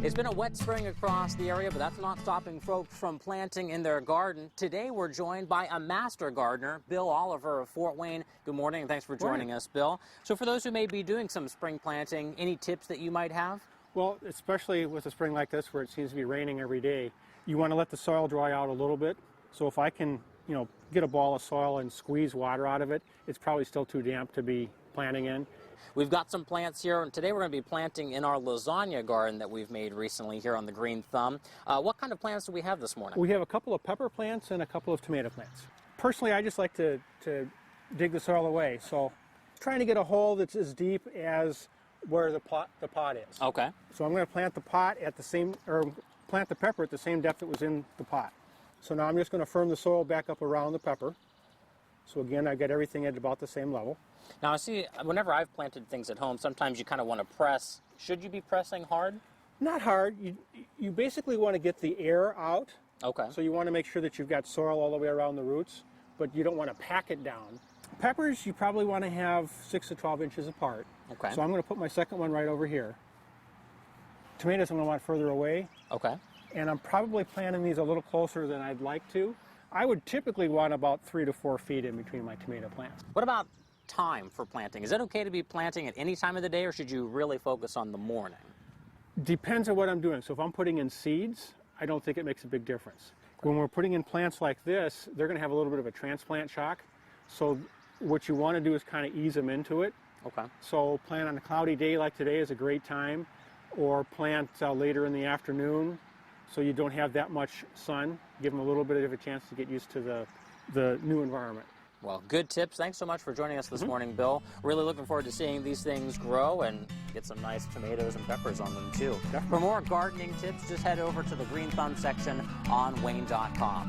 It's been a wet spring across the area, but that's not stopping folks from planting in their garden. Today we're joined by a master gardener, Bill Oliver of Fort Wayne. Good morning, and thanks for joining us, Bill. So for those who may be doing some spring planting, any tips that you might have? Well, especially with a spring like this where it seems to be raining every day, you want to let the soil dry out a little bit. So if I can, get a ball of soil and squeeze water out of it, it's probably still too damp to be planting in. We've got some plants here, and today we're going to be planting in our lasagna garden that we've made recently here on the Green Thumb. What kind of plants do we have this morning? We have a couple of pepper plants and a couple of tomato plants. Personally, I just like to dig the soil away, so trying to get a hole that's as deep as where the pot is. Okay. So I'm going to plant the pot at the same, or plant the pepper at the same depth that was in the pot. So now I'm just going to firm the soil back up around the pepper. So again, I get everything at about the same level. Now I see, whenever I've planted things at home, sometimes you kind of want to press. Should you be pressing hard? Not hard. You basically want to get the air out. Okay. So you want to make sure that you've got soil all the way around the roots, but you don't want to pack it down. Peppers, you probably want to have 6 to 12 inches apart. Okay. So I'm going to put my second one right over here. Tomatoes I'm going to want further away. Okay. And I'm probably planting these a little closer than I'd like to. I would typically want about 3 to 4 feet in between my tomato plants. What about time for planting? Is it okay to be planting at any time of the day, or should you really focus on the morning? Depends on what I'm doing. So if I'm putting in seeds, I don't think it makes a big difference. When we're putting in plants like this, they're going to have a little bit of a transplant shock. So what you want to do is kind of ease them into it. Okay. So plant on a cloudy day like today is a great time, or plant later in the afternoon so you don't have that much sun. Give them a little bit of a chance to get used to the new environment. Well, good tips. Thanks so much for joining us this morning, Bill. Really looking forward to seeing these things grow and get some nice tomatoes and peppers on them, too. Definitely. For more gardening tips, just head over to the Green Thumb section on Wayne.com.